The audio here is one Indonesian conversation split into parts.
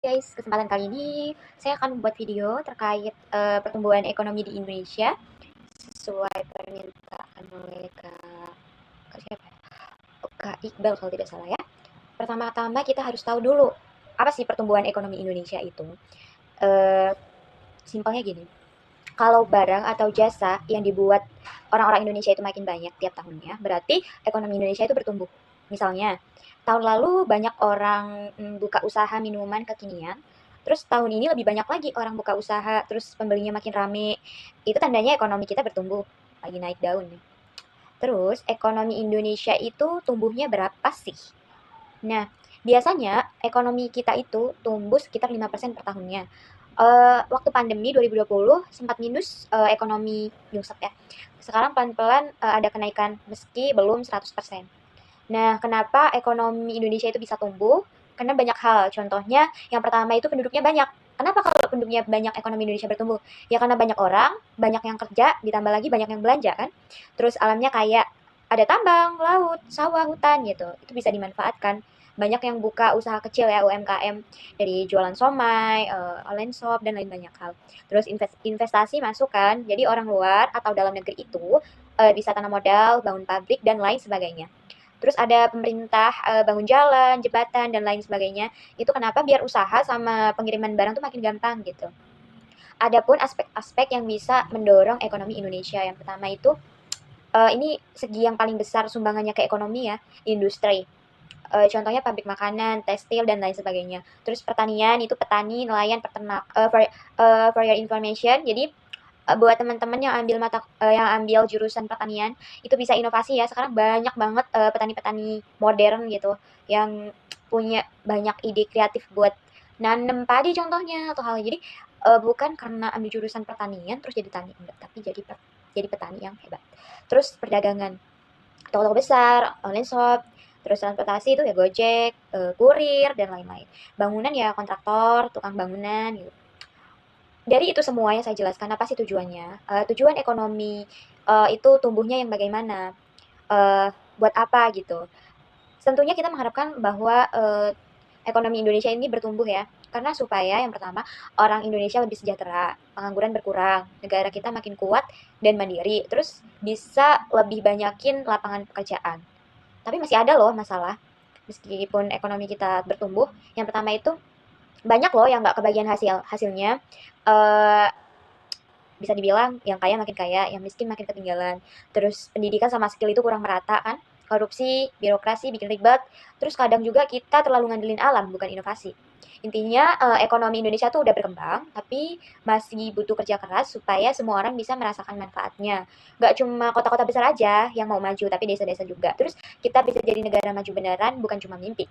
Guys, kesempatan kali ini saya akan membuat video terkait pertumbuhan ekonomi di Indonesia sesuai permintaan oleh Kak siapa ya? Kak Iqbal kalau tidak salah ya. Pertama-tama kita harus tahu dulu apa sih pertumbuhan ekonomi Indonesia itu. Eh, Simpelnya gini, kalau barang atau jasa yang dibuat orang-orang Indonesia itu makin banyak tiap tahunnya, berarti ekonomi Indonesia itu bertumbuh. Misalnya, tahun lalu banyak orang buka usaha minuman kekinian, terus tahun ini lebih banyak lagi orang buka usaha, terus pembelinya makin rame. Itu tandanya ekonomi kita bertumbuh, lagi naik daun nih. Terus, ekonomi Indonesia itu tumbuhnya berapa sih? Nah, biasanya ekonomi kita itu tumbuh sekitar 5% per tahunnya. Waktu pandemi 2020 sempat minus, ekonomi nyungsep ya. Sekarang pelan-pelan, ada kenaikan meski belum 100%. Nah, kenapa ekonomi Indonesia itu bisa tumbuh? Karena banyak hal. Contohnya, yang pertama itu penduduknya banyak. Kenapa kalau penduduknya banyak ekonomi Indonesia bertumbuh? Ya karena banyak orang, banyak yang kerja, ditambah lagi banyak yang belanja kan. Terus alamnya kayak ada tambang, laut, sawah, hutan gitu. Itu bisa dimanfaatkan. Banyak yang buka usaha kecil ya, UMKM. Dari jualan somai, online shop, dan lain banyak hal. Terus investasi masuk kan. Jadi orang luar atau dalam negeri itu bisa tanam modal, bangun pabrik, dan lain sebagainya. Terus ada pemerintah bangun jalan, jembatan, dan lain sebagainya. Itu kenapa biar usaha sama pengiriman barang tuh makin gampang gitu. Adapun aspek-aspek yang bisa mendorong ekonomi Indonesia. Yang pertama itu ini segi yang paling besar sumbangannya ke ekonomi ya, industri. Contohnya pabrik makanan, tekstil, dan lain sebagainya. Terus pertanian itu petani, nelayan, peternak. For your information, jadi buat teman-teman yang ambil jurusan pertanian itu bisa inovasi ya. Sekarang banyak banget petani-petani modern gitu yang punya banyak ide kreatif buat nanam padi contohnya atau hal jadi bukan karena ambil jurusan pertanian terus jadi tani enggak, tapi jadi petani yang hebat. Terus perdagangan, toko-toko besar, online shop, terus transportasi itu ya Gojek, kurir, dan lain-lain. Bangunan ya kontraktor, tukang bangunan gitu. Dari itu semua yang saya jelaskan, apa sih tujuannya? Tujuan ekonomi itu tumbuhnya yang bagaimana? Buat apa gitu? Tentunya kita mengharapkan bahwa ekonomi Indonesia ini bertumbuh ya, karena supaya yang pertama orang Indonesia lebih sejahtera, pengangguran berkurang, negara kita makin kuat dan mandiri, terus bisa lebih banyakin lapangan pekerjaan. Tapi masih ada loh masalah, meskipun ekonomi kita bertumbuh. Yang pertama itu banyak loh yang nggak kebagian hasilnya. Eh, Bisa dibilang yang kaya makin kaya, yang miskin makin ketinggalan. Terus pendidikan sama skill itu kurang merata kan. Korupsi, birokrasi bikin ribet. Terus kadang juga kita terlalu ngandelin alam, bukan inovasi. Intinya ekonomi Indonesia tuh udah berkembang, tapi masih butuh kerja keras supaya semua orang bisa merasakan manfaatnya. Gak cuma kota-kota besar aja yang mau maju, tapi desa-desa juga. Terus kita bisa jadi negara maju beneran, bukan cuma mimpi.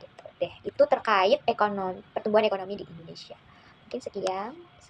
Gitu deh. Itu terkait pertumbuhan ekonomi di Indonesia. Mungkin sekian. Semoga